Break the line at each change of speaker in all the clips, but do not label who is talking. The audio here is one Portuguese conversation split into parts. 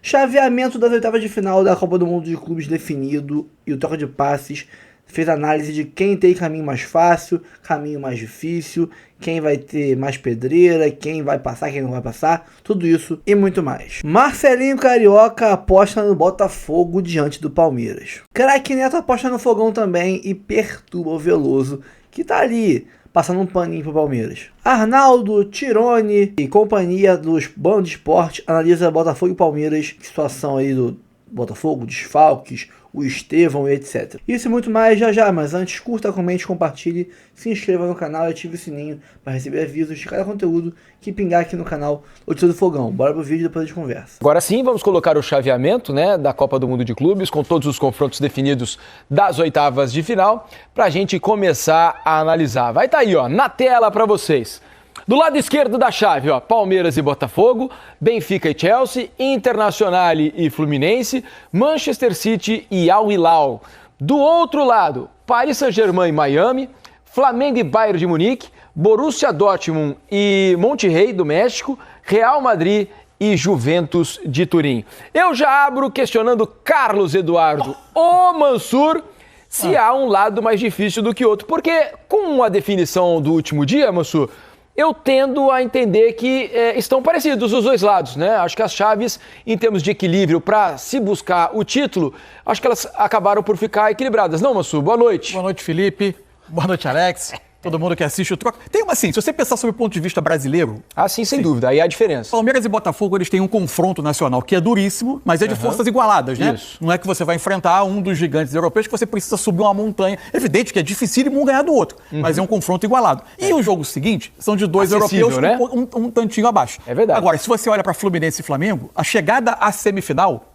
Chaveamento das oitavas de final da Copa do Mundo de Clubes definido e o troca de passes fez análise de quem tem caminho mais fácil, caminho mais difícil, quem vai ter mais pedreira, quem vai passar, quem não vai passar, tudo isso e muito mais. Marcelinho Carioca aposta no Botafogo diante do Palmeiras. Craque Neto aposta no Fogão também e perturba o Veloso, que tá ali passando um paninho pro Palmeiras. Arnaldo, Tirone e companhia dos Band Esporte analisa Botafogo e Palmeiras, situação aí do Botafogo, desfalques, o Estevão e etc. Isso e muito mais já, mas antes curta, comente, compartilhe, se inscreva no canal e ative o sininho para receber avisos de cada conteúdo que pingar aqui no canal Notícias do Fogão. Bora pro vídeo e depois a gente conversa.
Agora sim, vamos colocar o chaveamento, né, da Copa do Mundo de Clubes, com todos os confrontos definidos das oitavas de final, para a gente começar a analisar. Vai estar aí, ó, na tela para vocês. Do lado esquerdo da chave, ó, Palmeiras e Botafogo, Benfica e Chelsea, Internacional e Fluminense, Manchester City e Al Hilal. Do outro lado, Paris Saint-Germain e Miami, Flamengo e Bayern de Munique, Borussia Dortmund e Monterrey do México, Real Madrid e Juventus de Turim. Eu já abro questionando Carlos Eduardo ou Mansur se há um lado mais difícil do que outro, porque com a definição do último dia, Mansur, eu tendo a entender que estão parecidos os dois lados, né? Acho que as chaves, em termos de equilíbrio, para se buscar o título, acho que elas acabaram por ficar equilibradas. Não, Mansur? Boa noite.
Boa noite, Felipe. Boa noite, Alex. Todo mundo que assiste o Troca. Tem uma assim, se você pensar sobre o ponto de vista brasileiro...
Ah, sim, sem dúvida. Aí há a diferença.
Palmeiras e Botafogo, eles têm um confronto nacional que é duríssimo, mas é de forças igualadas, né?
Isso.
Não é que você vai enfrentar um dos gigantes europeus que você precisa subir uma montanha. Evidente que é dificílimo um ganhar do outro, mas é um confronto igualado. E o jogo seguinte são de dois europeus,
né?
um tantinho abaixo.
É verdade.
Agora, se você olha para Fluminense e Flamengo, a chegada à semifinal,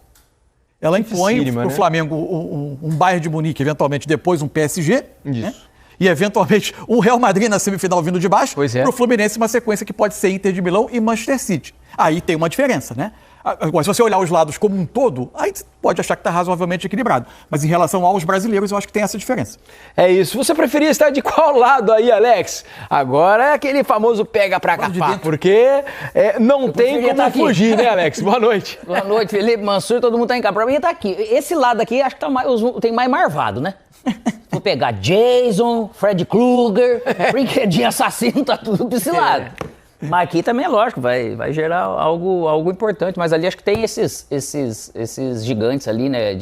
ela impõe para o Flamengo um Bayern de Munique, eventualmente depois um PSG,
Isso.
né? E, eventualmente, um Real Madrid na semifinal vindo de baixo,
para
o Fluminense uma sequência que pode ser Inter de Milão e Manchester City. Aí tem uma diferença, né? Agora, se você olhar os lados como um todo, aí você pode achar que está razoavelmente equilibrado. Mas em relação aos brasileiros, eu acho que tem essa diferença.
É isso. Você preferia estar de qual lado aí, Alex? Agora é aquele famoso pega pra capar, porque não tem como fugir, né, Alex? Boa noite.
Boa noite, Felipe, Mansur, todo mundo tá em casa. Pra mim tá aqui. Esse lado aqui, acho que tem mais marvado, né? Vou pegar Jason, Fred Krueger, Brinquedinho Assassino, tá tudo pra esse lado. Mas aqui também é lógico, vai gerar algo importante. Mas ali acho que tem esses gigantes ali, né?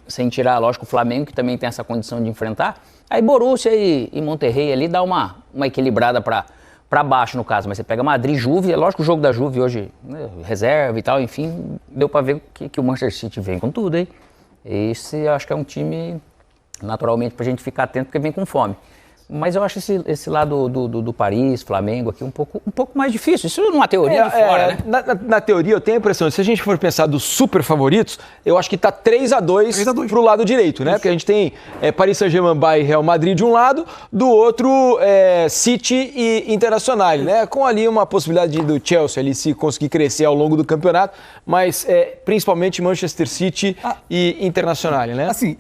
Sem tirar, lógico, o Flamengo, que também tem essa condição de enfrentar. Aí Borussia e Monterrey ali dá uma equilibrada pra baixo, no caso. Mas você pega Madrid, Juve, é lógico que o jogo da Juve hoje, né, reserva e tal, enfim, deu pra ver que o Manchester City vem com tudo, hein? Esse acho que é um time... naturalmente, pra gente ficar atento, porque vem com fome. Mas eu acho esse lado do Paris, Flamengo aqui um pouco mais difícil. Isso numa teoria de fora, né?
Na teoria, eu tenho a impressão, se a gente for pensar dos super favoritos, eu acho que tá 3-2 pro lado direito, né? Porque a gente tem Paris Saint-Germain, Bayern, Real Madrid de um lado, do outro City e Internacional, né? Com ali uma possibilidade do Chelsea ali se conseguir crescer ao longo do campeonato, mas principalmente Manchester City e Internacional, né?
Assim,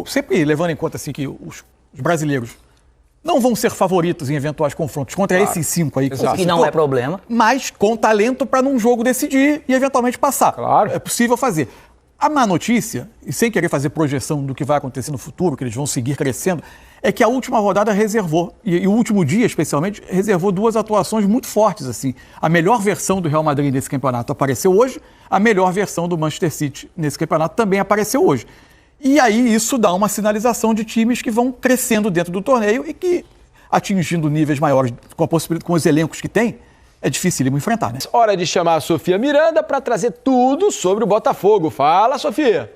sempre levando em conta assim, que os brasileiros não vão ser favoritos em eventuais confrontos contra esses 5 aí.
Que não é problema.
Mas com talento para num jogo decidir e eventualmente passar.
Claro.
É possível fazer. A má notícia, e sem querer fazer projeção do que vai acontecer no futuro, que eles vão seguir crescendo, é que a última rodada reservou, e o último dia especialmente, reservou 2 atuações muito fortes. Assim. A melhor versão do Real Madrid nesse campeonato apareceu hoje, a melhor versão do Manchester City nesse campeonato também apareceu hoje. E aí isso dá uma sinalização de times que vão crescendo dentro do torneio e que, atingindo níveis maiores com os elencos que tem, é dificílimo enfrentar, né?
Hora de chamar a Sofia Miranda para trazer tudo sobre o Botafogo. Fala, Sofia!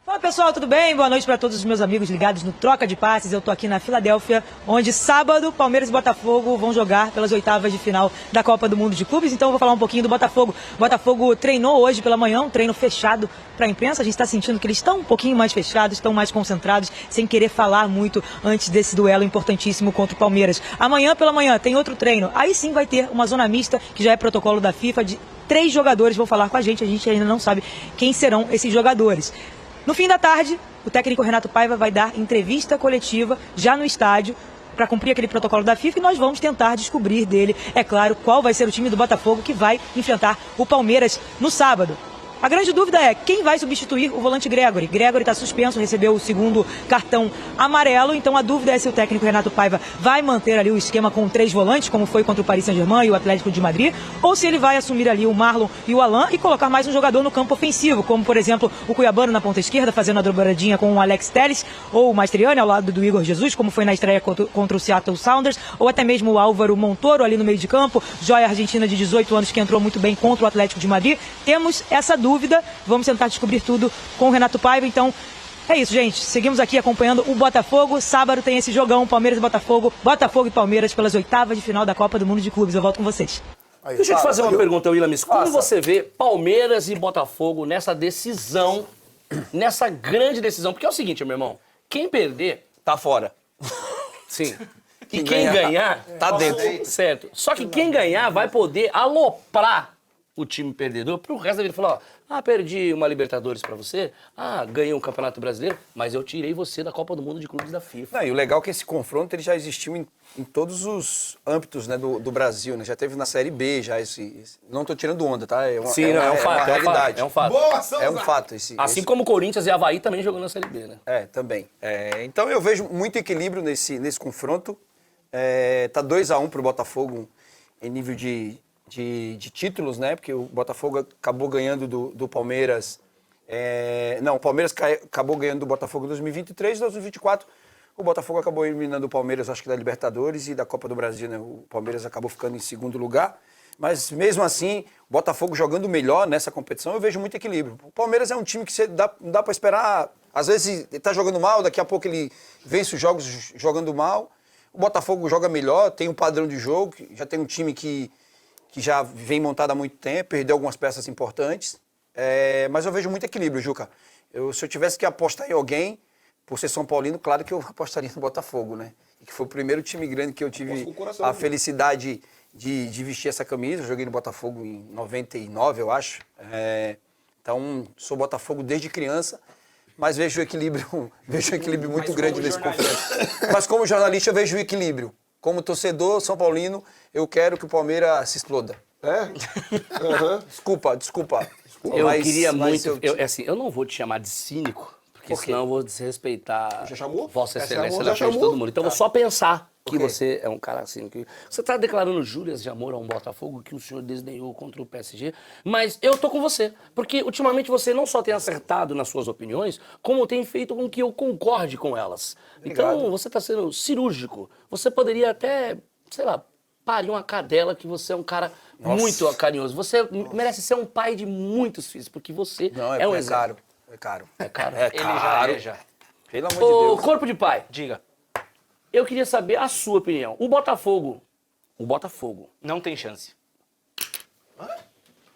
Fala pessoal, tudo bem? Boa noite para todos os meus amigos ligados no Troca de Passes. Eu tô aqui na Filadélfia, onde sábado Palmeiras e Botafogo vão jogar pelas oitavas de final da Copa do Mundo de Clubes. Então eu vou falar um pouquinho do Botafogo. O Botafogo treinou hoje pela manhã, um treino fechado para a imprensa. A gente está sentindo que eles estão um pouquinho mais fechados, estão mais concentrados, sem querer falar muito antes desse duelo importantíssimo contra o Palmeiras. Amanhã pela manhã tem outro treino. Aí sim vai ter uma zona mista, que já é protocolo da FIFA, de 3 jogadores vão falar com a gente ainda não sabe quem serão esses jogadores. No fim da tarde, o técnico Renato Paiva vai dar entrevista coletiva já no estádio para cumprir aquele protocolo da FIFA e nós vamos tentar descobrir dele, é claro, qual vai ser o time do Botafogo que vai enfrentar o Palmeiras no sábado. A grande dúvida é quem vai substituir o volante Gregore. Gregore está suspenso, recebeu o segundo cartão amarelo, então a dúvida é se o técnico Renato Paiva vai manter ali o esquema com 3 volantes, como foi contra o Paris Saint-Germain e o Atlético de Madrid, ou se ele vai assumir ali o Marlon e o Alain e colocar mais um jogador no campo ofensivo, como por exemplo o Cuiabano na ponta esquerda, fazendo a dobradinha com o Alex Telles, ou o Mastriani ao lado do Igor Jesus, como foi na estreia contra o Seattle Sounders, ou até mesmo o Álvaro Montoro ali no meio de campo, joia argentina de 18 anos que entrou muito bem contra o Atlético de Madrid. Temos essa dúvida, vamos tentar descobrir tudo com o Renato Paiva, então é isso, gente. Seguimos aqui acompanhando o Botafogo. Sábado tem esse jogão, Palmeiras e Botafogo, Botafogo e Palmeiras pelas oitavas de final da Copa do Mundo de Clubes. Eu volto com vocês.
Deixa eu te fazer uma pergunta, Williams. Como você vê Palmeiras e Botafogo nessa decisão, nessa grande decisão? Porque é o seguinte, meu irmão, quem perder, tá fora. Sim. E quem ganhar, tá dentro. Certo. Só que quem ganhar vai poder aloprar o time perdedor pro resto da vida. Falar, ó, perdi uma Libertadores pra você, ganhei um Campeonato Brasileiro, mas eu tirei você da Copa do Mundo de Clubes da FIFA.
Não, e o legal é que esse confronto ele já existiu em todos os âmbitos, né, do Brasil, né? Já teve na Série B, já não tô tirando onda, tá? É uma realidade.
É um fato.
Boa, é um fato.
Assim como Corinthians e Avaí também jogando na Série B, né?
Também. Então eu vejo muito equilíbrio nesse confronto. Tá 2-1 pro Botafogo em nível de títulos, né? Porque o Botafogo acabou ganhando do Palmeiras. O Palmeiras acabou ganhando do Botafogo em 2023, em 2024 o Botafogo acabou eliminando o Palmeiras, acho que da Libertadores e da Copa do Brasil, né? O Palmeiras acabou ficando em segundo lugar. Mas mesmo assim, o Botafogo jogando melhor nessa competição, eu vejo muito equilíbrio. O Palmeiras é um time que não dá para esperar. Às vezes ele tá jogando mal, daqui a pouco ele vence os jogos jogando mal. O Botafogo joga melhor, tem um padrão de jogo, já tem um time que já vem montado há muito tempo, perdeu algumas peças importantes. Mas eu vejo muito equilíbrio, Juca. Se eu tivesse que apostar em alguém, por ser São Paulino, claro que eu apostaria no Botafogo, né? E que foi o primeiro time grande que eu tive a felicidade de vestir essa camisa. Eu joguei no Botafogo em 99, eu acho. Então, sou Botafogo desde criança, mas vejo o equilíbrio muito grande nesse confronto. Mas como jornalista, eu vejo o equilíbrio. Como torcedor São Paulino, eu quero que o Palmeiras se exploda. Desculpa.
Eu queria muito... Eu não vou te chamar de cínico, porque senão eu vou desrespeitar Vossa Excelência na frente de todo mundo. Então eu vou só pensar que você é um cara assim. Você está declarando júrias de amor a um Botafogo que o senhor desdenhou contra o PSG, mas eu tô com você. Porque ultimamente você não só tem acertado nas suas opiniões, como tem feito com que eu concorde com elas. Obrigado. Então você está sendo cirúrgico. Você poderia até, sei lá, parir uma cadela, que você é um cara muito carinhoso. Você merece ser um pai de muitos filhos, porque você é um exemplo.
É caro.
Ele já é.
Pelo amor de Deus.
Corpo de pai, diga. Eu queria saber a sua opinião. O Botafogo
não tem chance.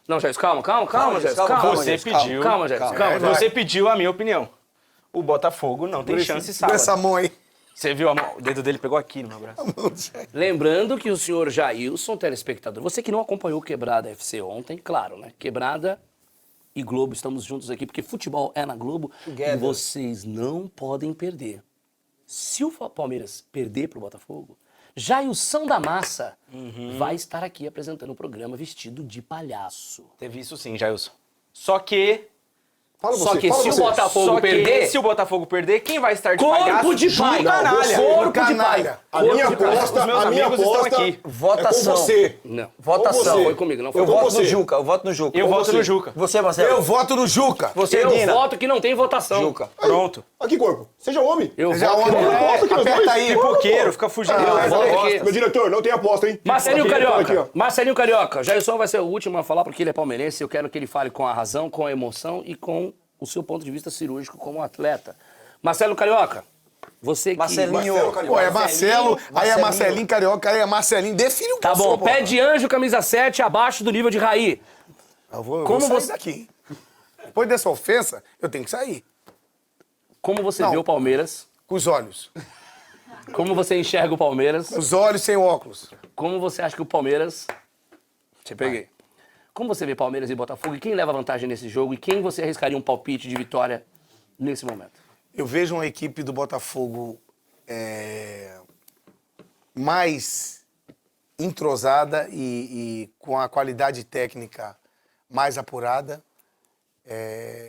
Não, Jéssica, calma, Jéssica.
Você pediu.
Calma, Jéssica.
Você pediu a minha opinião. O Botafogo não tem chance sábado.
Essa mão aí.
Você viu a mão? O dedo dele pegou aqui no meu braço.
Lembrando que o senhor Jailson, telespectador, você que não acompanhou o Quebrada FC ontem, claro, né? Quebrada e Globo, estamos juntos aqui, porque futebol é na Globo e vocês não podem perder. Se o Palmeiras perder pro Botafogo, Jailson da Massa vai estar aqui apresentando o programa vestido de palhaço.
Teve isso sim, Jailson. Só que
se o Botafogo perder...
Se o Botafogo perder, quem vai estar de
Corpo
palhaço?
de pai!
Corpo de pai!
A minha aposta,
Os meus amigos estão aqui.
Votação.
É com você.
Não.
Votação.
Foi comigo, não foi
Eu
comigo.
voto no Juca. Eu voto no Juca. Você, Marcelo.
Eu voto no Juca.
Você,
Eu
Dina.
voto que não tem votação.
Juca.
Pronto.
Aqui, corpo. Seja homem.
Eu
Já
voto que não
homem.
Aposta aqui nos dois.
Aperta aí.
Pipoqueiro, fica fugindo.
Eu voto que...
Meu diretor, não tem aposta, hein?
Marcelinho
Aqui,
Carioca.
ó.
Marcelinho Carioca. Jailson vai ser o último a falar porque ele é palmeirense. Eu quero que ele fale com a razão, com a emoção e com o seu ponto de vista cirúrgico como atleta. Marcelo Carioca, você que...
Marcelinho.
Pô, é Marcelo, aí é Marcelinho Carioca, aí é Marcelinho. Define o que
Tá
eu
bom,
sou,
pé de anjo, camisa 7, abaixo do nível de Raí.
Eu vou
Como
sair
você-
daqui. Depois dessa ofensa, eu tenho que sair.
Como você
Não.
vê o Palmeiras?
Com os olhos.
Como você enxerga o Palmeiras?
Os olhos sem óculos.
Como você acha que o Palmeiras... Te peguei. Como você vê Palmeiras e Botafogo? E quem leva vantagem nesse jogo? E quem você arriscaria um palpite de vitória nesse momento?
Eu vejo uma equipe do Botafogo mais entrosada e com a qualidade técnica mais apurada.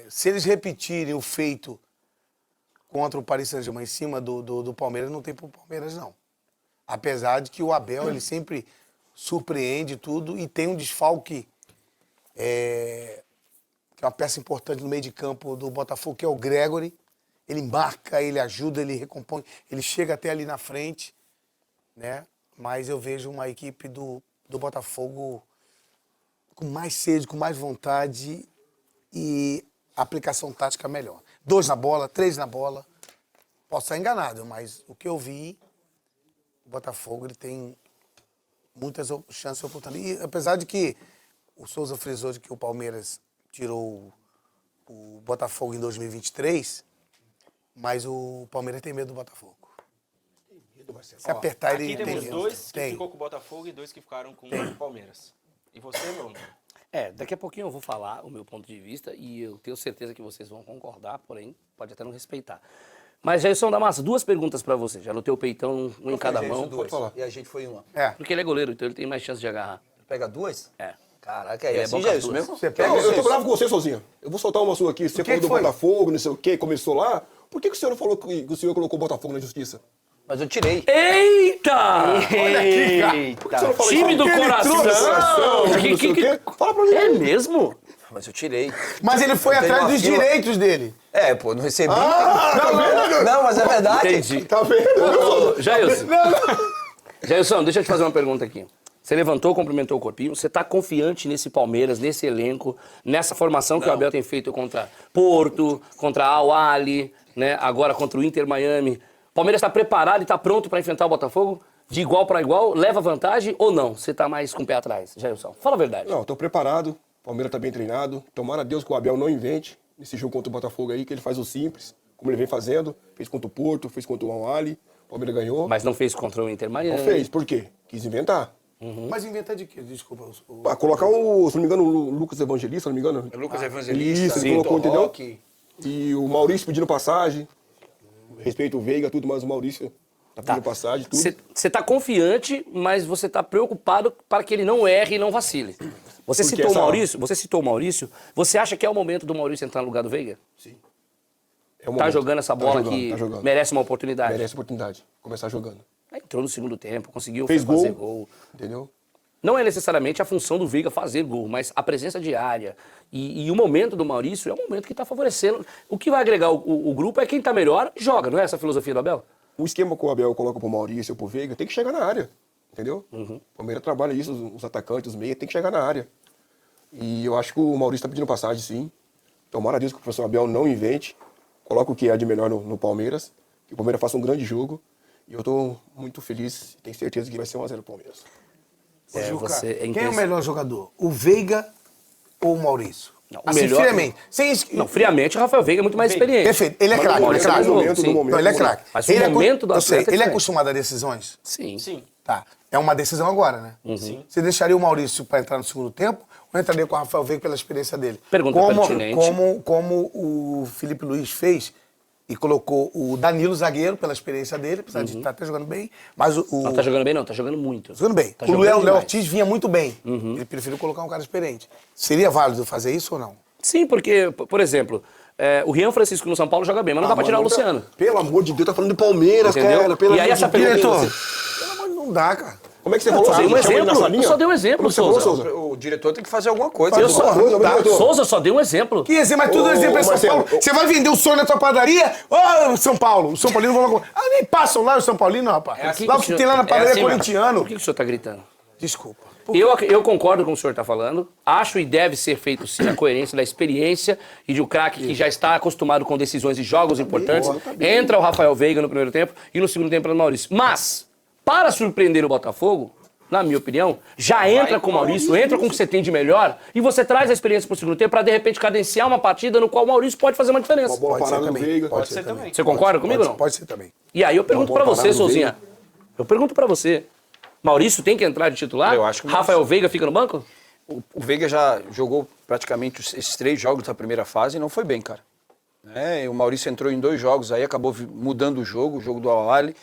Se eles repetirem o feito contra o Paris Saint-Germain em cima do Palmeiras, não tem pro Palmeiras, não. Apesar de que o Abel, ele sempre surpreende tudo e tem um desfalque, que é uma peça importante no meio de campo do Botafogo, que é o Gregory. Ele marca, ele ajuda, ele recompõe, ele chega até ali na frente, né? Mas eu vejo uma equipe do Botafogo com mais sede, com mais vontade e aplicação tática melhor. 2 na bola, 3 na bola. Posso estar enganado, mas o que eu vi, o Botafogo ele tem muitas chances de oportunidade. E apesar de que o Souza frisou de que o Palmeiras tirou o Botafogo em 2023, mas o Palmeiras tem medo do Botafogo. Se apertar, ele
aqui temos
tem
2 que ficou com o Botafogo e 2 que ficaram com o Palmeiras. E você, Bruno?
Daqui a pouquinho eu vou falar o meu ponto de vista e eu tenho certeza que vocês vão concordar, porém pode até não respeitar. Mas, Jailson da Massa, 2 perguntas pra você. Já anotei o peitão, um em cada mão.
Pode falar. E a gente foi uma.
Porque ele é goleiro, então ele tem mais chance de agarrar.
Pega 2?
É.
Caraca, aí
Ele
é
é
assim
bom
já é
com
isso
as
mesmo?
Você pega
Eu tô bravo com você sozinho. Eu vou soltar uma sua aqui. Você falou do
foi?
Botafogo, não sei o quê, começou lá. Por que o senhor não falou que o senhor colocou o Botafogo na justiça?
Mas eu tirei.
Eita!
Olha aqui, cara.
Por que o senhor não falou
Time
isso?
do coração!
Não sei o quê. Fala pra mim.
É mesmo?
Mas eu tirei.
Mas ele foi
Eu tenho
atrás
uma
dos
fila.
direitos dele.
Pô, não recebi.
Tá vendo?
Não, mas é verdade.
Entendi.
Tá vendo?
Jailson. Jailson, deixa eu te fazer uma pergunta aqui. Você levantou, cumprimentou o corpinho. Você tá confiante nesse Palmeiras, nesse elenco, nessa formação que o Abel tem feito contra Porto, contra Al Ahly, né? Agora contra o Inter Miami. O Palmeiras está preparado e está pronto para enfrentar o Botafogo? De igual para igual? Leva vantagem ou não? Você tá mais com o pé atrás, Jailson? Fala a verdade.
Não, tô preparado. O Palmeiras tá bem treinado. Tomara a Deus que o Abel não invente nesse jogo contra o Botafogo aí, que ele faz o simples, como ele vem fazendo. Fez contra o Porto, fez contra o Al Ahly. O Palmeiras ganhou.
Mas não fez contra o Inter Miami.
Não fez. Por quê? Quis inventar.
Mas inventar de quê? Desculpa.
Pra colocar o, se não me engano, o Lucas Evangelista, se não me engano.
Lucas Evangelista.
Isso, ele colocou, entendeu?
Roque.
E o Maurício pedindo passagem. Respeito o Veiga, tudo, mas o Maurício tá pedindo passagem, tudo.
Você tá confiante, mas você tá preocupado para que ele não erre e não vacile. Você
Porque
citou o
essa-
Maurício, você acha que é o momento do Maurício entrar no lugar do Veiga?
É o
Tá
momento.
jogando essa bola que
tá jogando.
merece uma oportunidade?
Merece oportunidade. Começar jogando.
Aí entrou no segundo tempo, conseguiu
Fez
fazer
gol.
gol.
Entendeu?
Não é necessariamente a função do Veiga fazer gol, mas a presença diária e o momento do Maurício é um momento que está favorecendo. O que vai agregar o grupo é quem está melhor, joga, não é essa a filosofia do Abel?
O esquema que o Abel coloca pro Maurício ou pro Veiga tem que chegar na área. Entendeu? O Palmeiras trabalha isso, os atacantes, os meias, tem que chegar na área. E eu acho que o Maurício tá pedindo passagem, sim. Tomara a Deus que o professor Abel não invente. Coloca o que há de melhor no Palmeiras. Que o Palmeiras faça um grande jogo. E eu tô muito feliz e tenho certeza que vai ser 1-0 pro Palmeiras.
Juca,
você é
quem é o melhor jogador? O Veiga ou o Maurício?
Não, o
Assim,
melhor-
friamente.
Não, friamente o Rafael Veiga é muito mais experiente.
Perfeito. Ele é
Mas
craque.
o Maurício
Ele é craque.
mais novo, sim.
Não, ele é craque.
Mas o
Ele
momento do
eu sei,
atleta é
ele é
diferente.
acostumado a decisões?
Sim.
Sim.
Tá. É uma decisão agora, né?
Sim.
Você deixaria o Maurício para entrar no segundo tempo ou entraria com o Rafael Veiga pela experiência dele?
Pergunta pertinente.
Como o Felipe Luiz fez e colocou o Danilo zagueiro pela experiência dele, apesar de estar até jogando bem, mas
Não tá jogando bem, não, tá jogando muito.
jogando bem.
Tá
O
jogando
Léo
demais.
Ortiz vinha muito bem. Ele preferiu colocar um cara experiente. Seria válido fazer isso ou não?
Sim, porque, por exemplo, o Rian Francisco no São Paulo joga bem, mas não dá pra tirar o Luciano.
Pelo amor de Deus, tá falando de Palmeiras,
Entendeu?
cara. Pelo
E aí
amor
essa
de Deus.
pergunta...
Diretor, pelo amor de Deus, não dá, cara.
Como é que você falou?
Só dei um
Você chamou ele
exemplo,
nessa linha?
eu só dei um exemplo,
Como você falou,
Souza.
O diretor tem que fazer alguma coisa.
Faz alguma coisa, diretor.
Souza, só dei um exemplo.
Que exemplo, mas tudo
Ô,
exemplo é São
Marcelo,
Paulo. Você vai vender o sonho na tua padaria? Ô, São Paulo. O São Paulino vai lá. Ah, nem passam lá os São Paulinos, rapaz.
Assim
Lá o
o
que
senhor-
tem lá na padaria
assim,
é corintiano.
Por que o senhor tá gritando?
Desculpa.
Eu concordo com o que o senhor está falando. Acho e deve ser feito sim a coerência da experiência e de um craque que já está acostumado com decisões de jogos importantes. Entra o Rafael Veiga no primeiro tempo e no segundo tempo entra o Maurício. Mas, para surpreender o Botafogo, na minha opinião, já entra com o Maurício, entra com o que você tem de melhor e você traz a experiência para o segundo tempo para de repente cadenciar uma partida no qual o Maurício pode fazer uma diferença.
Uma bola
Pode ser
parada no
também.
Veiga.
Pode ser também.
Você concorda comigo ou não?
Pode ser também.
E aí eu pergunto
bola
para você,
parada no
Souzinha. Eu pergunto para você. Maurício tem que entrar de titular?
Eu acho que o
Rafael Veiga fica no banco?
O Veiga já jogou praticamente esses 3 jogos da primeira fase e não foi bem, cara. O Maurício entrou em 2 jogos aí, acabou mudando o jogo do Al Ahly.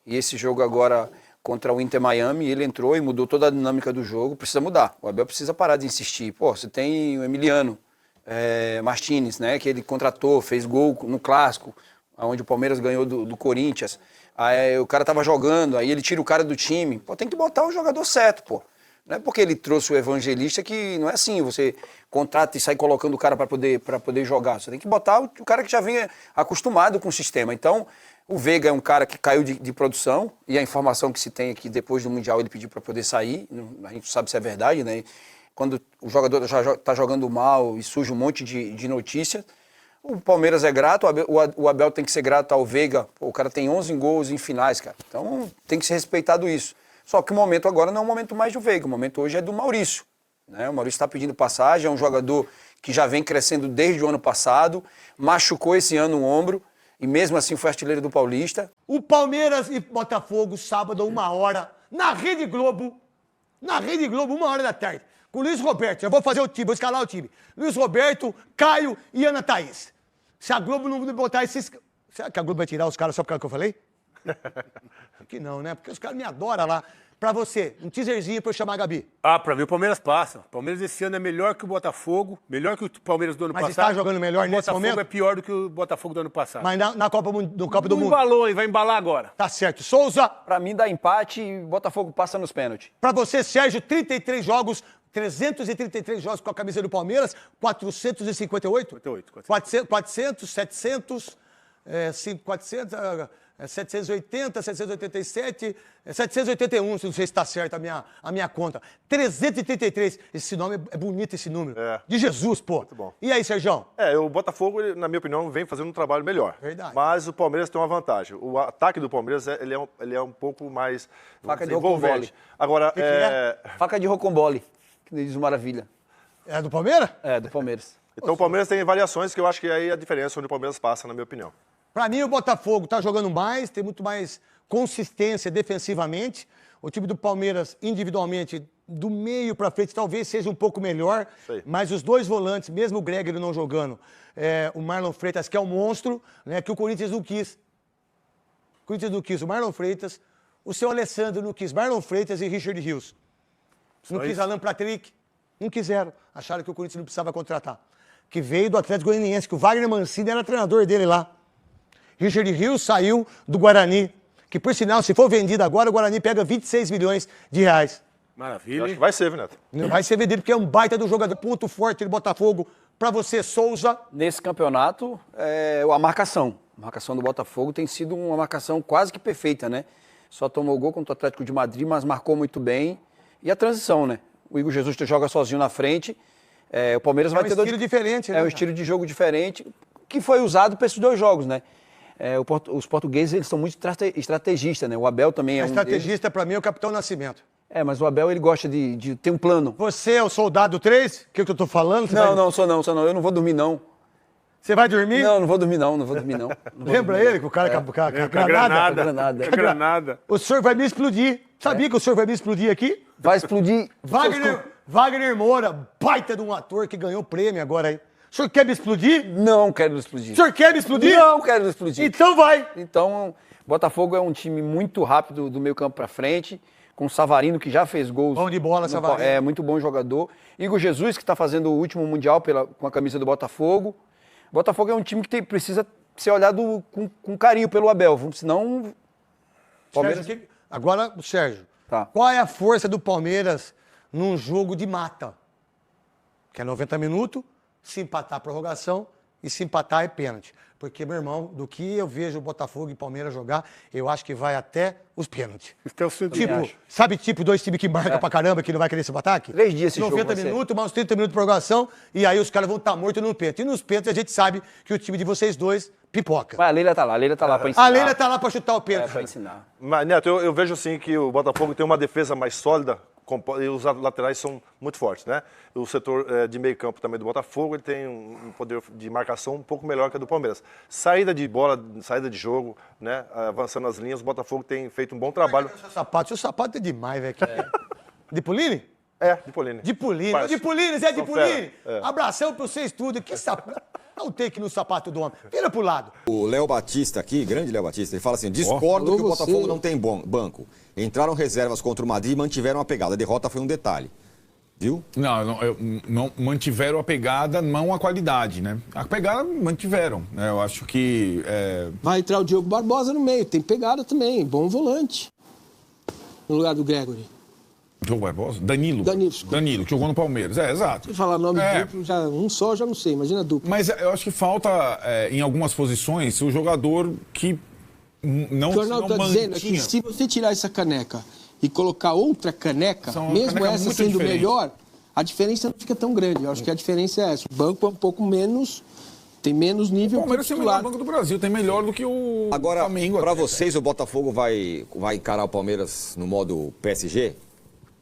E esse jogo agora contra o Inter Miami, ele entrou e mudou toda a dinâmica do jogo. Precisa mudar. O Abel precisa parar de insistir. Pô, você tem o Emiliano. Martínez, né? Que ele contratou, fez gol no Clássico, onde o Palmeiras ganhou do Corinthians. Aí o cara tava jogando, aí ele tira o cara do time. Pô, tem que botar o jogador certo, pô. Não é porque ele trouxe o Evangelista que não é assim, você contrata e sai colocando o cara para poder jogar. Você tem que botar o cara que já vinha acostumado com o sistema. Então, o Veiga é um cara que caiu de produção, e a informação que se tem é que depois do Mundial ele pediu para poder sair. A gente sabe se é verdade, né? Quando o jogador já está jogando mal e surge um monte de notícia, o Palmeiras é grato, o Abel tem que ser grato ao Veiga. Pô, o cara tem 11 gols em finais, cara. Então, tem que ser respeitado isso. Só que o momento agora não é o momento mais do Veiga, o momento hoje é do Maurício. Né? O Maurício está pedindo passagem, é um jogador que já vem crescendo desde o ano passado, machucou esse ano o ombro e mesmo assim foi artilheiro do Paulista.
O Palmeiras e Botafogo, sábado, 1h, na Rede Globo, 1h da tarde, com o Luiz Roberto. Já vou fazer o time, vou escalar o time. Luiz Roberto, Caio e Ana Thaís. Se a Globo não botar esses... Será que a Globo vai tirar os caras só por causa que eu falei? Que não, né? Porque os caras me adoram lá. Pra você, um teaserzinho pra eu chamar a Gabi.
Pra mim o Palmeiras passa. O Palmeiras esse ano é melhor que o Botafogo, melhor que o Palmeiras do ano passado.
Mas está jogando melhor nesse momento?
O Botafogo é pior do que o Botafogo do ano passado.
Mas na Copa do Mundo?
Não embalou, vai embalar agora.
Tá certo. Souza?
Pra mim dá empate e o Botafogo passa nos pênaltis.
Pra você, Sérgio, 33 jogos, 333 jogos com a camisa do Palmeiras, 458? 400, 700, 400... 780, 787, 781, não sei se está certo a minha conta. 333, esse nome é bonito, esse número. De Jesus, pô.
Muito bom.
E aí, Sérgio?
O Botafogo, na minha opinião, vem fazendo um trabalho melhor.
Verdade.
Mas o Palmeiras tem uma vantagem. O ataque do Palmeiras, ele é um pouco mais
Faca de
envolvente.
rocambole.
Agora,
Que é? Faca de rocambole, que diz o Maravilha.
É do Palmeiras?
É, do Palmeiras.
Então o Palmeiras tem variações que eu acho que aí é a diferença onde o Palmeiras passa, na minha opinião.
Pra mim, o Botafogo tá jogando mais, tem muito mais consistência defensivamente. O time do Palmeiras, individualmente, do meio pra frente, talvez seja um pouco melhor. Mas os dois volantes, mesmo o Gregory não jogando, o Marlon Freitas, que é um monstro, né, que o Corinthians não quis. O Corinthians não quis o Marlon Freitas, o seu Alessandro não quis Marlon Freitas e Richard Rios. Não quis Alan Patrick, não quiseram. Acharam que o Corinthians não precisava contratar. Que veio do Atlético Goianiense, que o Wagner Mancini era treinador dele lá. Richard Rios saiu do Guarani, que por sinal, se for vendido agora, o Guarani pega 26 milhões de reais.
Maravilha. Eu acho que vai ser, Neto.
Vai ser vendido porque é um baita do jogador, ponto forte do Botafogo. Pra você, Souza.
Nesse campeonato, a marcação. A marcação do Botafogo tem sido uma marcação quase que perfeita, né? Só tomou gol contra o Atlético de Madrid, mas marcou muito bem. E a transição, né? O Igor Jesus joga sozinho na frente. O Palmeiras vai ter...
É um estilo diferente, né?
É um estilo de jogo diferente, que foi usado para esses dois jogos, né? Os portugueses, eles são muito estrategistas, né? O Abel também é um
estrategista, pra mim, é o Capitão Nascimento.
Mas o Abel, ele gosta de ter um plano.
Você é o soldado 3? O que eu tô falando?
Não, sou não. Eu não vou dormir, não.
Você vai dormir?
Não vou dormir, não.
Lembra ele que o cara com a granada? O senhor vai me explodir. Sabia que o senhor vai me explodir aqui?
Vai explodir.
Wagner Moura, baita de um ator que ganhou prêmio agora aí. O senhor quer me explodir?
Não quero me explodir.
O senhor quer me explodir?
Não quero me explodir.
Então vai.
Então, Botafogo é um time muito rápido do meio campo pra frente, com o Savarino, que já fez gols.
Bom de bola, Savarino.
É muito bom jogador. Igor Jesus, que está fazendo o último Mundial com a camisa do Botafogo. Botafogo é um time que precisa ser olhado com carinho pelo Abel, senão...
Palmeiras... Agora, Sérgio,
tá.
Qual é a força do Palmeiras num jogo de mata? Que é 90 minutos, se empatar a prorrogação e se empatar é pênalti. Porque, meu irmão, do que eu vejo o Botafogo e Palmeiras jogar, eu acho que vai até os pênaltis. Sabe dois times que marcam pra caramba, que não vai querer esse ataque?
3 dias esse jogo
90 minutos, mais uns 30 minutos de prorrogação, e aí os caras vão estar mortos no pênalti. E nos pênaltis a gente sabe que o time de vocês dois pipoca.
Mas a Leila tá lá pra ensinar.
A Leila tá lá pra chutar o pênalti.
Pra ensinar.
Mas, Neto, eu vejo assim que o Botafogo tem uma defesa mais sólida, e os laterais são muito fortes, né? O setor de meio campo também do Botafogo, ele tem um poder de marcação um pouco melhor que a do Palmeiras. Saída de bola, saída de jogo, né? Avançando as linhas, o Botafogo tem feito um bom trabalho.
Seu sapato é demais, velho. De Puline?
De Puline.
De Puline.
Parece.
De Puline, Zé de Puline.
É.
Abração pra vocês tudo. Que sapato. Dá um take no sapato do homem. Vira pro lado.
O Léo Batista aqui, grande Léo Batista, ele fala assim, discordo que o Botafogo não tem banco. Entraram reservas contra o Madrid e mantiveram a pegada. A derrota foi um detalhe. Viu?
Não mantiveram a pegada, não a qualidade, né? A pegada mantiveram, né? Eu acho que...
Vai entrar o Diogo Barbosa no meio, tem pegada também, bom volante. No lugar do Gregory.
Diogo Barbosa? Danilo, que jogou no Palmeiras. Exato.
Se falar nome duplo, já não sei, imagina duplo.
Mas eu acho que falta, em algumas posições, o jogador que não
O que o Arnaldo está dizendo é que se você tirar essa caneca e colocar outra caneca, mesmo essa sendo melhor, a diferença não fica tão grande. Eu acho que a diferença é essa. O banco é um pouco menos... Tem menos nível.
O Palmeiras tem o melhor banco do Brasil, tem melhor do que o Flamengo.
Agora, para vocês, o Botafogo vai encarar o Palmeiras no modo PSG?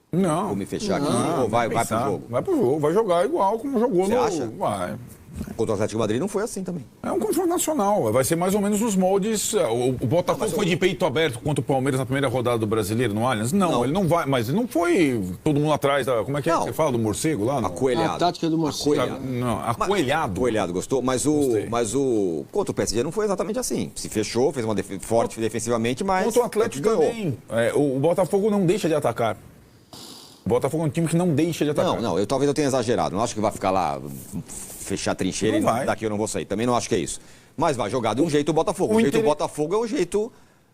Não.
Vou me fechar aqui. Ou vai pro jogo?
Vai pro jogo, vai jogar igual como jogou.
Você acha?
Vai.
Contra o Atlético de Madrid não foi assim também.
É um confronto nacional, vai ser mais ou menos nos moldes. O Botafogo foi de peito aberto contra o Palmeiras na primeira rodada do Brasileiro no Allianz? Não, ele não vai, mas ele não foi todo mundo atrás da... Como é que é que você fala do morcego lá?
Acoelhado.
A tática do morcego.
Não, acoelhado.
Acoelhado, gostou? Mas o contra o PSG não foi exatamente assim. Se fechou, fez uma forte defensivamente, mas...
Contra o Atlético também. O Botafogo não deixa de atacar. O Botafogo é um time que não deixa de atacar.
Talvez eu tenha exagerado. Não acho que vai ficar lá, fechar a trincheira e daqui eu não vou sair. Também não acho que é isso. Mas vai jogar de um jeito o Botafogo. O jeito do Botafogo é um jeito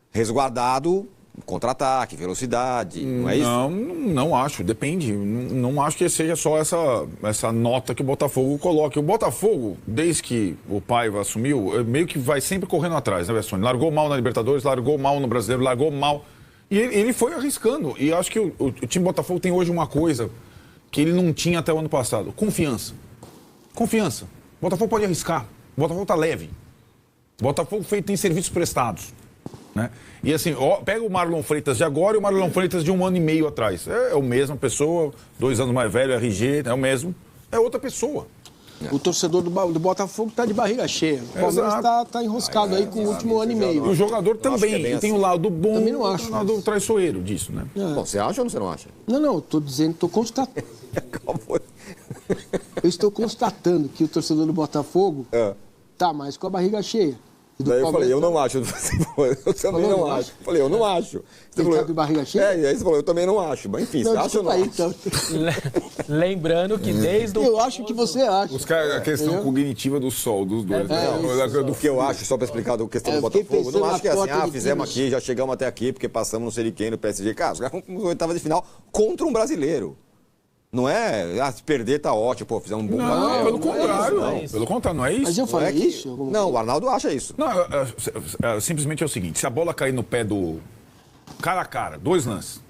resguardado, contra-ataque, velocidade. Não é isso?
Não acho. Depende. Não acho que seja só essa nota que o Botafogo coloca. O Botafogo, desde que o Paiva assumiu, meio que vai sempre correndo atrás, né, Bessone? Largou mal na Libertadores, largou mal no Brasileiro, largou mal... E ele foi arriscando. E acho que o time Botafogo tem hoje uma coisa que ele não tinha até o ano passado. Confiança. Confiança. O Botafogo pode arriscar. O Botafogo tá leve. O Botafogo tem serviços prestados. Né? E assim, pega o Marlon Freitas de agora e o Marlon Freitas de 1 ano e meio atrás. É a mesma pessoa, 2 anos mais velho, RG, é o mesmo. É outra pessoa.
O torcedor do Botafogo está de barriga cheia. O Palmeiras está enroscado aí com o último ano e meio.
E o jogador também. Ele tem o lado bom
também não acho,
e o lado traiçoeiro disso, né?
Bom, você acha ou você não acha?
Não, estou dizendo, estou constatando. Eu estou constatando que o torcedor do Botafogo está mais com a barriga cheia.
Daí eu falei, eu não acho. Eu também não acho. Falei, eu não acho. Você falou,
de barriga cheia?
E aí você falou, eu também não acho. Mas enfim, você acha ou não?
Então.
Lembrando que desde o...
Eu acho que você acha.
A questão cognitiva do sol, dos dois.
O que eu acho, só para explicar a questão do Botafogo, não acho que é assim, fizemos aqui, já chegamos até aqui, porque passamos não sei de quem no PSG. Cara, os caras vão oitava de final contra um brasileiro. Não é, se perder tá ótimo, pô, fizemos um bom papel.
Pelo contrário, pelo contrário, não é isso.
Mas eu falei isso?
Não, o Arnaldo acha isso.
Não, simplesmente é o seguinte, se a bola cair no pé do cara a cara, 2 lances,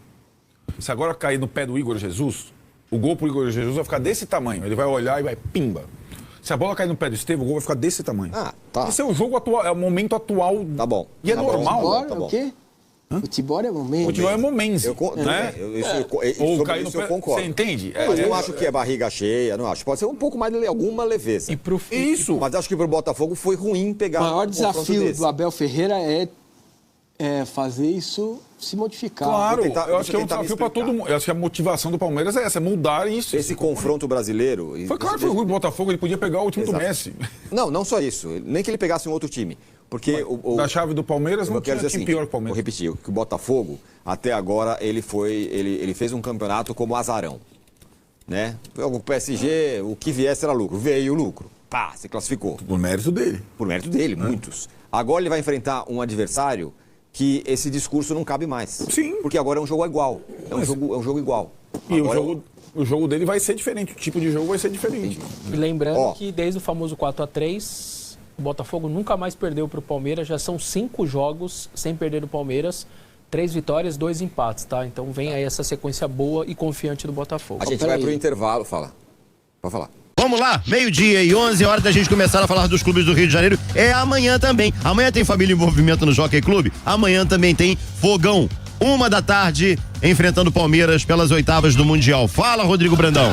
se agora cair no pé do Igor Jesus, o gol pro Igor Jesus vai ficar desse tamanho, ele vai olhar e vai pimba. Se a bola cair no pé do Estevão, o gol vai ficar desse tamanho.
Tá.
Esse é o jogo atual, é o momento atual.
Tá bom.
E é normal.
Tá bom. O quê? Futebol é momento.
Futebol é momento.
Ou cair no pé, eu concordo.
Você entende?
Mas eu não acho que é barriga cheia, não acho. Pode ser um pouco mais de alguma leveza.
Isso.
Mas acho que pro Botafogo foi ruim pegar.
O maior desafio do Abel Ferreira é fazer isso se modificar.
Claro, eu acho que é um desafio para todo mundo. Eu acho que a motivação do Palmeiras é essa, é mudar isso.
Esse confronto brasileiro...
Foi claro que foi ruim do Botafogo, ele podia pegar o time do Messi.
Não só isso. Nem que ele pegasse um outro time. Porque
da chave do Palmeiras não tinha time pior que o Palmeiras.
Vou repetir, que o Botafogo, até agora, ele fez um campeonato como azarão. Né? O PSG, o que viesse era lucro. Veio o lucro. Pá, se classificou.
Por mérito dele.
Por mérito dele, muitos. Agora ele vai enfrentar um adversário que esse discurso não cabe mais.
Sim.
Porque agora é um jogo igual. É um jogo igual.
E o jogo dele vai ser diferente. O tipo de jogo vai ser diferente.
E lembrando que desde o famoso 4-3... O Botafogo nunca mais perdeu para o Palmeiras, já são 5 jogos sem perder o Palmeiras, 3 vitórias, 2 empates, tá? Então vem aí essa sequência boa e confiante do Botafogo.
A gente vai pro intervalo, fala. Pode falar.
Vamos lá, 12:11, hora da gente começar a falar dos clubes do Rio de Janeiro. É amanhã também. Amanhã tem Família em Movimento no Jockey Clube. Amanhã também tem Fogão. 1h, enfrentando o Palmeiras pelas oitavas do Mundial. Fala, Rodrigo Brandão.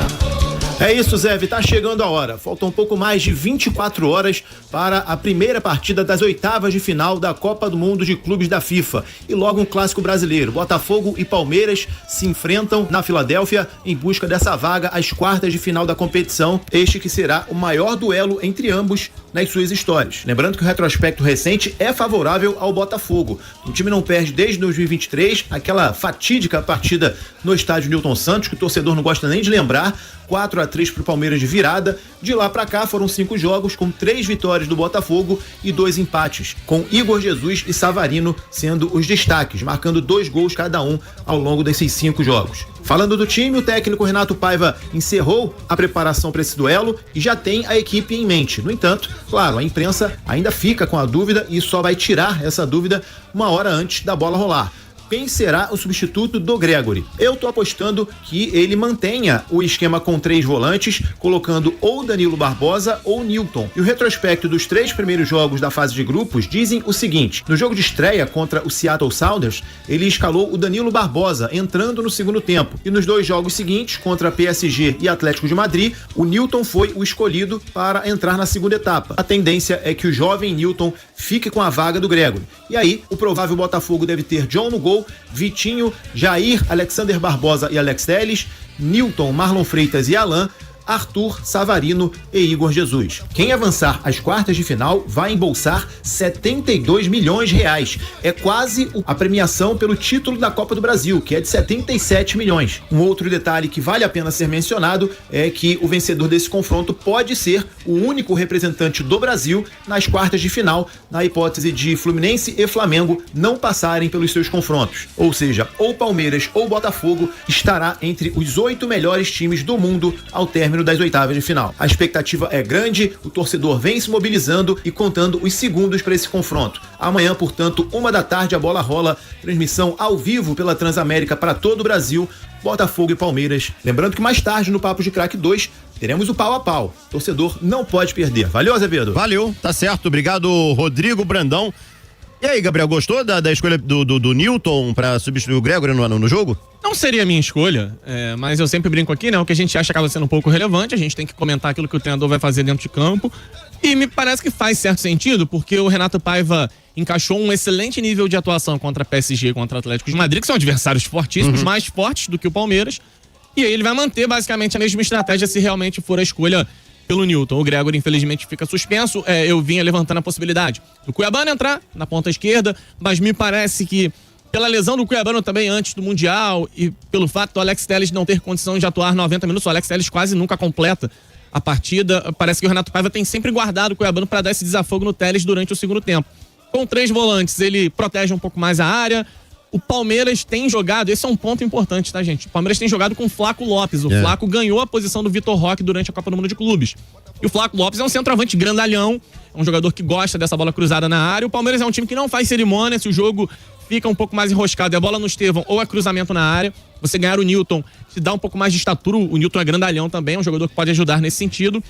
É isso, Zé, tá chegando a hora. Faltam um pouco mais de 24 horas para a primeira partida das oitavas de final da Copa do Mundo de Clubes da FIFA. E logo um clássico brasileiro. Botafogo e Palmeiras se enfrentam na Filadélfia em busca dessa vaga às quartas de final da competição. Este que será o maior duelo entre ambos nas suas histórias. Lembrando que o retrospecto recente é favorável ao Botafogo. O time não perde desde 2023, aquela fatídica partida no estádio Newton Santos, que o torcedor não gosta nem de lembrar, 4-3 pro Palmeiras de virada. De lá pra cá foram 5 jogos com 3 vitórias do Botafogo e 2 empates, com Igor Jesus e Savarino sendo os destaques, marcando 2 gols cada um ao longo desses 5 jogos. Falando do time, o técnico Renato Paiva encerrou a preparação para esse duelo e já tem a equipe em mente. No entanto, claro, a imprensa ainda fica com a dúvida e só vai tirar essa dúvida uma hora antes da bola rolar. Quem será o substituto do Gregori? Eu tô apostando que ele mantenha o esquema com 3 volantes, colocando ou Danilo Barbosa ou Newton. E o retrospecto dos 3 primeiros jogos da fase de grupos dizem o seguinte: no jogo de estreia contra o Seattle Sounders, ele escalou o Danilo Barbosa entrando no segundo tempo. E nos 2 jogos seguintes, contra PSG e Atlético de Madrid, o Newton foi o escolhido para entrar na segunda etapa. A tendência é que o jovem Newton fique com a vaga do Gregori. E aí, o provável Botafogo deve ter John no gol, Vitinho, Jair, Alexander Barbosa e Alex Telles, Newton, Marlon Freitas e Alan, Arthur, Savarino e Igor Jesus. Quem avançar às quartas de final vai embolsar 72 milhões de reais. É quase a premiação pelo título da Copa do Brasil, que é de 77 milhões. Um outro detalhe que vale a pena ser mencionado é que o vencedor desse confronto pode ser o único representante do Brasil nas quartas de final, na hipótese de Fluminense e Flamengo não passarem pelos seus confrontos. Ou seja, ou Palmeiras ou Botafogo estará entre os 8 melhores times do mundo ao término das oitavas de final. A expectativa é grande, o torcedor vem se mobilizando e contando os segundos para esse confronto. Amanhã, portanto, 13h, a bola rola, transmissão ao vivo pela Transamérica para todo o Brasil, Botafogo e Palmeiras. Lembrando que mais tarde, no Papo de Craque 2, teremos o pau a pau. O torcedor não pode perder. Valeu, Azevedo?
Valeu, tá certo. Obrigado, Rodrigo Brandão. E aí, Gabriel, gostou da escolha do Newton para substituir o Gregori no jogo?
Não seria a minha escolha, mas eu sempre brinco aqui, né? O que a gente acha acaba sendo um pouco relevante, a gente tem que comentar aquilo que o treinador vai fazer dentro de campo. E me parece que faz certo sentido, porque o Renato Paiva encaixou um excelente nível de atuação contra a PSG e contra o Atlético de Madrid, que são adversários fortíssimos, mais fortes do que o Palmeiras. E aí ele vai manter basicamente a mesma estratégia se realmente for a escolha pelo Newton. O Gregori, infelizmente, fica suspenso. Eu vinha levantando a possibilidade do Cuiabano entrar na ponta esquerda, mas me parece que pela lesão do Cuiabano também antes do Mundial e pelo fato do Alex Telles não ter condição de atuar 90 minutos, o Alex Telles quase nunca completa a partida. Parece que o Renato Paiva tem sempre guardado o Cuiabano para dar esse desafogo no Telles durante o segundo tempo. Com 3 volantes, ele protege um pouco mais a área. O Palmeiras tem jogado, esse é um ponto importante, tá, gente? O Palmeiras tem jogado com o Flaco Lopes. O Flaco ganhou a posição do Vitor Roque durante a Copa do Mundo de Clubes. E o Flaco Lopes é um centroavante grandalhão, é um jogador que gosta dessa bola cruzada na área. O Palmeiras é um time que não faz cerimônia, se o jogo fica um pouco mais enroscado e a bola no Estevão ou é cruzamento na área. Você ganhar o Newton te dá um pouco mais de estatura, o Newton é grandalhão também, é um jogador que pode ajudar nesse sentido.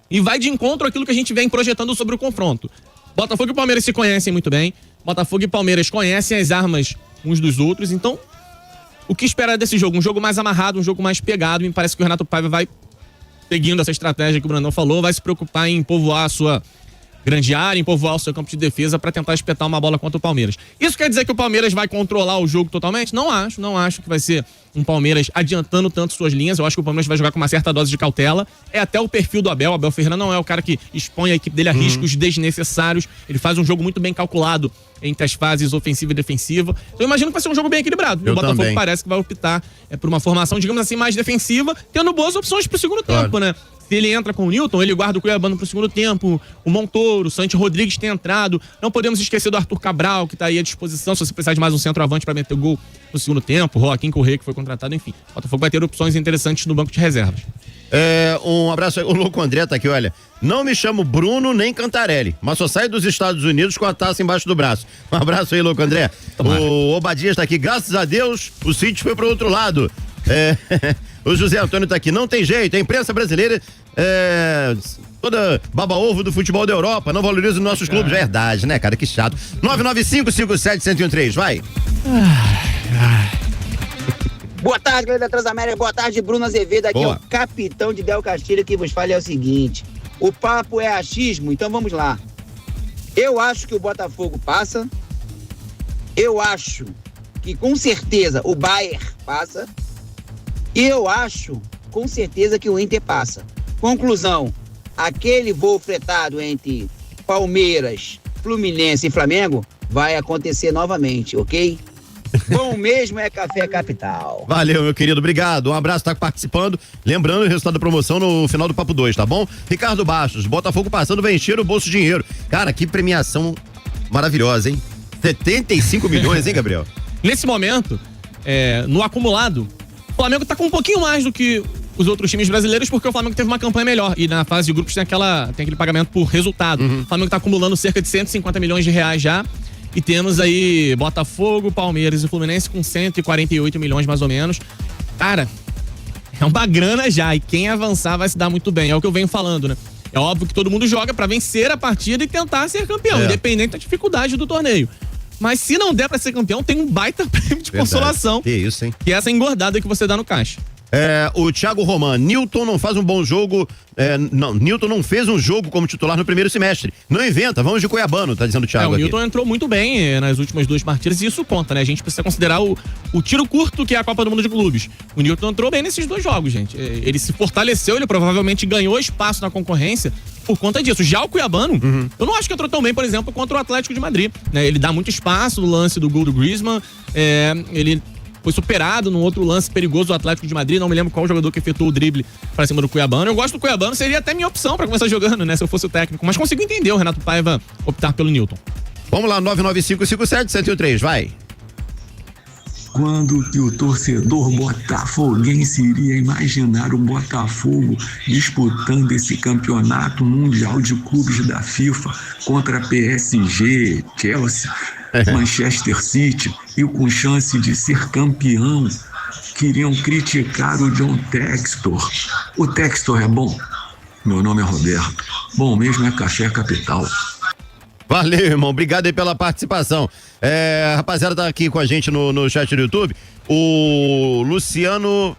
E vai de encontro àquilo que a gente vem projetando sobre o confronto. Botafogo e Palmeiras se conhecem muito bem, Botafogo e Palmeiras conhecem as armas uns dos outros, então o que esperar desse jogo? Um jogo mais amarrado, um jogo mais pegado. Me parece que o Renato Paiva vai, seguindo essa estratégia que o Brandão falou, vai se preocupar em povoar a sua grande área, em povoar o seu campo de defesa para tentar espetar uma bola contra o Palmeiras. Isso quer dizer que o Palmeiras vai controlar o jogo totalmente? Não acho que vai ser um Palmeiras adiantando tanto suas linhas. Eu acho que o Palmeiras vai jogar com uma certa dose de cautela. É até o perfil do Abel. O Abel Ferreira não é o cara que expõe a equipe dele a riscos desnecessários. Ele faz um jogo muito bem calculado entre as fases ofensiva e defensiva. Então eu imagino que vai ser um jogo bem equilibrado. O Botafogo também parece que vai optar por uma formação, digamos assim, mais defensiva, tendo boas opções pro segundo tempo, né? Se ele entra com o Newton, ele guarda o Cuiabano pro segundo tempo, o Montoro, o Santi Rodrigues tem entrado. Não podemos esquecer do Arthur Cabral, que tá aí à disposição, se você precisar de mais um centroavante para meter gol no segundo tempo, o Joaquim Corrêa, que foi contratado, enfim. O Botafogo vai ter opções interessantes no banco de reservas.
Um abraço aí, o Louco André tá aqui, olha. Não me chamo Bruno nem Cantarelli, mas só saio dos Estados Unidos com a taça embaixo do braço. Um abraço aí, Louco André. O Obadias tá aqui, graças a Deus, o City foi pro outro lado. O José Antônio tá aqui, não tem jeito, a imprensa brasileira toda baba-ovo do futebol da Europa, não valoriza os nossos clubes. Verdade, né, cara, que chato. 995-57-1013, vai.
Boa tarde, galera da Transamérica, boa tarde, Bruno Azevedo, aqui
Boa.
é o capitão de Del Castilho, que vos fala é o seguinte, o papo é achismo, então vamos lá. Eu acho que o Botafogo passa, eu acho que com certeza o Bayern passa, e eu acho com certeza que o Inter passa. Conclusão, aquele voo fretado entre Palmeiras, Fluminense e Flamengo vai acontecer novamente, ok? Bom mesmo é Café Capital.
Valeu, meu querido, obrigado. Um abraço, tá participando. Lembrando o resultado da promoção no final do Papo 2, tá bom? Ricardo Bastos, Botafogo passando, vai encher o bolso de dinheiro. Cara, que premiação maravilhosa, hein? 75 milhões, hein, Gabriel?
Nesse momento, no acumulado, o Flamengo tá com um pouquinho mais do que os outros times brasileiros, porque o Flamengo teve uma campanha melhor. E na fase de grupos tem aquele pagamento por resultado. O Flamengo tá acumulando cerca de 150 milhões de reais já. E temos aí Botafogo, Palmeiras e Fluminense com 148 milhões mais ou menos. Cara, é uma grana já. E quem avançar vai se dar muito bem. É o que eu venho falando, né? É óbvio que todo mundo joga pra vencer a partida e tentar ser campeão, independente da dificuldade do torneio. Mas se não der pra ser campeão, tem um baita prêmio de consolação.
Que isso, hein?
Que é essa engordada que você dá no caixa.
O Thiago Roman, Newton não faz um bom jogo. Newton não fez um jogo como titular no primeiro semestre. Não inventa, vamos de Cuiabano, tá dizendo o Thiago.
O Newton entrou muito bem nas últimas 2 partidas e isso conta, né? A gente precisa considerar o tiro curto que é a Copa do Mundo de Clubes. O Newton entrou bem nesses 2 jogos, gente. Ele se fortaleceu, ele provavelmente ganhou espaço na concorrência por conta disso. Já o Cuiabano, eu não acho que entrou tão bem, por exemplo, contra o Atlético de Madrid, né? Ele dá muito espaço no lance do gol do Griezmann, ele foi superado num outro lance perigoso do Atlético de Madrid, não me lembro qual jogador que efetuou o drible pra cima do Cuiabano. Eu gosto do Cuiabano, seria até minha opção pra começar jogando, né, se eu fosse o técnico, mas consigo entender o Renato Paiva optar pelo Newton.
Vamos lá, 99557-103, vai.
Quando que o torcedor botafoguense iria imaginar o Botafogo disputando esse campeonato mundial de clubes da FIFA contra PSG, Chelsea, Manchester City e com chance de ser campeão? Queriam criticar o John Textor. O Textor é bom? Meu nome é Roberto. Bom mesmo é Café Capital.
Valeu, irmão. Obrigado aí pela participação. A rapaziada tá aqui com a gente no chat do YouTube. O Luciano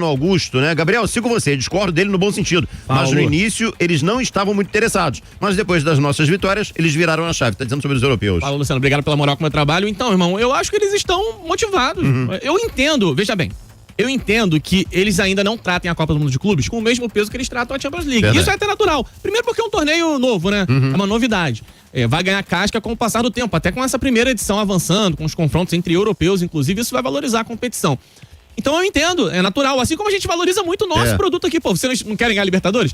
Augusto, né? Gabriel, sigo você, discordo dele no bom sentido. Mas no início eles não estavam muito interessados. Mas depois das nossas vitórias, eles viraram a chave. Tá dizendo sobre os europeus.
Fala, Luciano, obrigado pela moral com o meu trabalho. Então, irmão, eu acho que eles estão motivados. Eu entendo, veja bem. Eu entendo que eles ainda não tratem a Copa do Mundo de Clubes com o mesmo peso que eles tratam a Champions League. Verdade. Isso é até natural. Primeiro porque é um torneio novo, né? É uma novidade. Vai ganhar casca com o passar do tempo. Até com essa primeira edição avançando, com os confrontos entre europeus, inclusive, isso vai valorizar a competição. Então eu entendo, é natural. Assim como a gente valoriza muito o nosso produto aqui. Pô, vocês não querem ganhar Libertadores?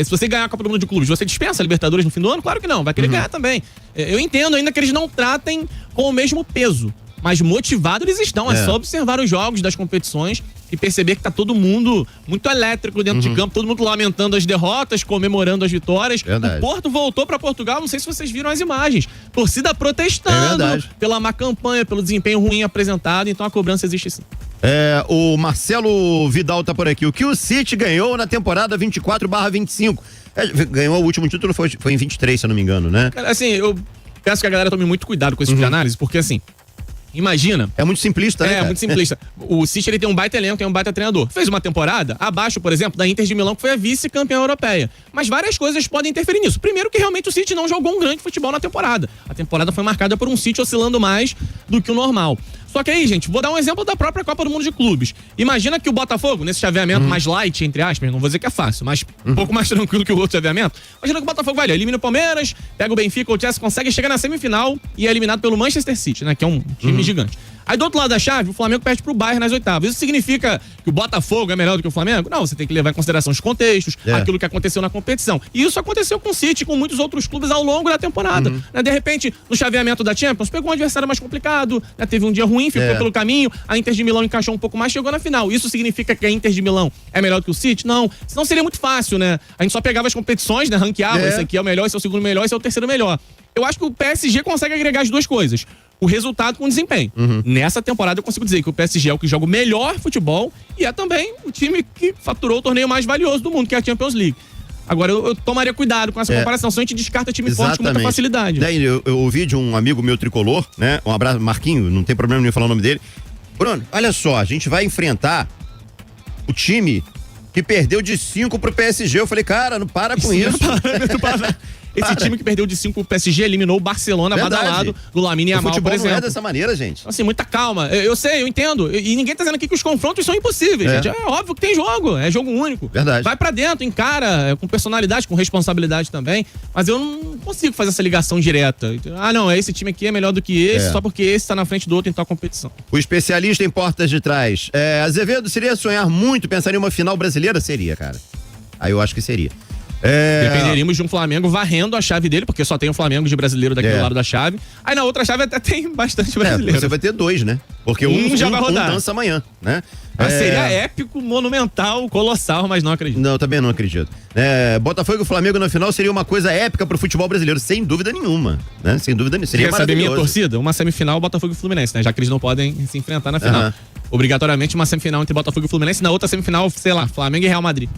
Se você ganhar a Copa do Mundo de Clubes, você dispensa a Libertadores no fim do ano? Claro que não, vai querer ganhar também. Eu entendo ainda que eles não tratem com o mesmo peso. Mas motivados eles estão. É só observar os jogos das competições e perceber que tá todo mundo muito elétrico dentro de campo, todo mundo lamentando as derrotas, comemorando as vitórias. Verdade. O Porto voltou para Portugal, não sei se vocês viram as imagens. Torcida protestando pela má campanha, pelo desempenho ruim apresentado, então a cobrança existe sim.
O Marcelo Vidal tá por aqui. O que o City ganhou na temporada 24/25? Ganhou o último título, foi em 23, se eu não me engano, né?
Assim, eu peço que a galera tome muito cuidado com esse tipo de análise, porque assim, imagina.
É muito simplista, né?
É muito simplista. O City ele tem um baita elenco, tem um baita treinador. Fez uma temporada abaixo, por exemplo, da Inter de Milão, que foi a vice-campeã europeia. Mas várias coisas podem interferir nisso. Primeiro que realmente o City não jogou um grande futebol na temporada. A temporada foi marcada por um City oscilando mais do que o normal. Só que aí, gente, vou dar um exemplo da própria Copa do Mundo de Clubes. Imagina que o Botafogo, nesse chaveamento mais light, entre aspas, não vou dizer que é fácil, mas um pouco mais tranquilo que o outro chaveamento. Imagina que o Botafogo vai ali, elimina o Palmeiras, pega o Benfica, o Chelsea, consegue chegar na semifinal e é eliminado pelo Manchester City, né? Que é um time gigante. Aí do outro lado da chave, o Flamengo perde pro Bayern nas oitavas. Isso significa que o Botafogo é melhor do que o Flamengo? Não, você tem que levar em consideração os contextos, aquilo que aconteceu na competição. E isso aconteceu com o City, com muitos outros clubes ao longo da temporada. Né? De repente, no chaveamento da Champions, pegou um adversário mais complicado, né? Teve um dia ruim, ficou pelo caminho, a Inter de Milão encaixou um pouco mais, chegou na final. Isso significa que a Inter de Milão é melhor do que o City? Não. Senão seria muito fácil, né? A gente só pegava as competições, né? Ranqueava, esse aqui é o melhor, esse é o segundo melhor, esse é o terceiro melhor. Eu acho que o PSG consegue agregar as duas coisas. O resultado com o desempenho. Nessa temporada eu consigo dizer que o PSG é o que joga o melhor futebol e é também o time que faturou o torneio mais valioso do mundo, que é a Champions League. Agora, eu tomaria cuidado com essa comparação, senão a gente descarta time forte com muita facilidade.
Daí eu ouvi de um amigo meu tricolor, né? Um abraço, Marquinho, não tem problema nenhum falar o nome dele. Bruno, olha só, a gente vai enfrentar o time que perdeu de 5 pro PSG. Eu falei, cara, não para com isso.
Esse time que perdeu de 5 o PSG eliminou o Barcelona badalado do Lamine Yamal, por exemplo.
Não é dessa maneira, gente.
Assim, muita calma. Eu sei, eu entendo. E ninguém tá dizendo aqui que os confrontos são impossíveis, gente. É óbvio que tem jogo. É jogo único.
Verdade.
Vai pra dentro, encara, com personalidade, com responsabilidade também. Mas eu não consigo fazer essa ligação direta. Ah, não, esse time aqui é melhor do que esse, só porque esse tá na frente do outro em tal competição.
O especialista em portas de trás. Azevedo, seria sonhar muito pensar em uma final brasileira? Seria, cara. Aí eu acho que seria.
Dependeríamos de um Flamengo varrendo a chave dele, porque só tem o Flamengo de brasileiro daquele lado da chave. Aí na outra chave até tem bastante brasileiro.
Você vai ter 2, né? Porque um
já vai rodar.
Dança amanhã, né?
Seria épico, monumental, colossal, mas não acredito.
Não, também não acredito. Botafogo e Flamengo na final seria uma coisa épica pro futebol brasileiro, sem dúvida nenhuma, né? Sem dúvida nenhuma. Seria
maravilhoso. Quer saber minha torcida? Uma semifinal, Botafogo e Fluminense, né? Já que eles não podem se enfrentar na final. Obrigatoriamente uma semifinal entre Botafogo e Fluminense, na outra semifinal, sei lá, Flamengo e Real Madrid.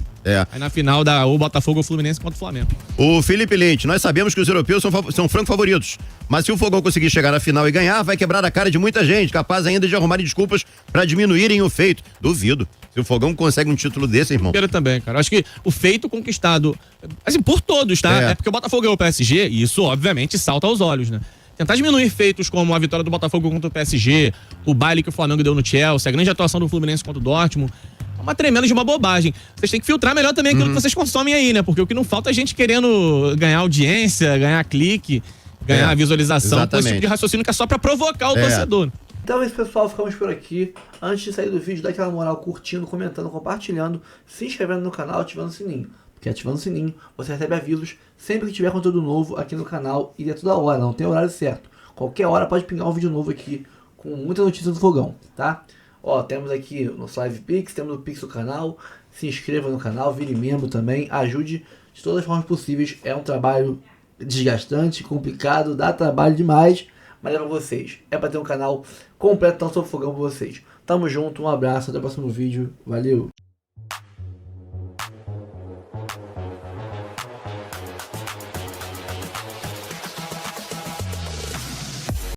Aí na final o Botafogo ou Fluminense contra o Flamengo.
O Felipe Leite, nós sabemos que os europeus são franco favoritos, mas se o Fogão conseguir chegar na final e ganhar, vai quebrar a cara de muita gente, capaz ainda de arrumarem desculpas pra diminuírem o feito. Duvido. Se o Fogão consegue um título desse, irmão.
Eu também, cara. Acho que o feito conquistado, assim, por todos, tá? É porque o Botafogo ganhou o PSG e isso, obviamente, salta aos olhos, né? Tentar diminuir feitos como a vitória do Botafogo contra o PSG, o baile que o Flamengo deu no Chelsea, a grande atuação do Fluminense contra o Dortmund, é uma tremenda de uma bobagem. Vocês têm que filtrar melhor também aquilo que vocês consomem aí, né? Porque o que não falta é gente querendo ganhar audiência, ganhar clique, ganhar visualização, com esse tipo de raciocínio que é só pra provocar o torcedor.
Então é isso, pessoal, ficamos por aqui. Antes de sair do vídeo, dá aquela moral curtindo, comentando, compartilhando, se inscrevendo no canal, ativando o sininho. Porque ativando o sininho, você recebe avisos sempre que tiver conteúdo novo aqui no canal e é toda hora, não tem horário certo. Qualquer hora pode pingar um vídeo novo aqui com muita notícia do Fogão, tá? Ó, temos aqui no nosso Live Pix, temos o Pix do canal, se inscreva no canal, vire membro também, ajude de todas as formas possíveis. É um trabalho desgastante, complicado, dá trabalho demais, mas é pra vocês. É pra ter um canal completo, tão sobre Fogão pra vocês. Tamo junto, um abraço, até o próximo vídeo, valeu!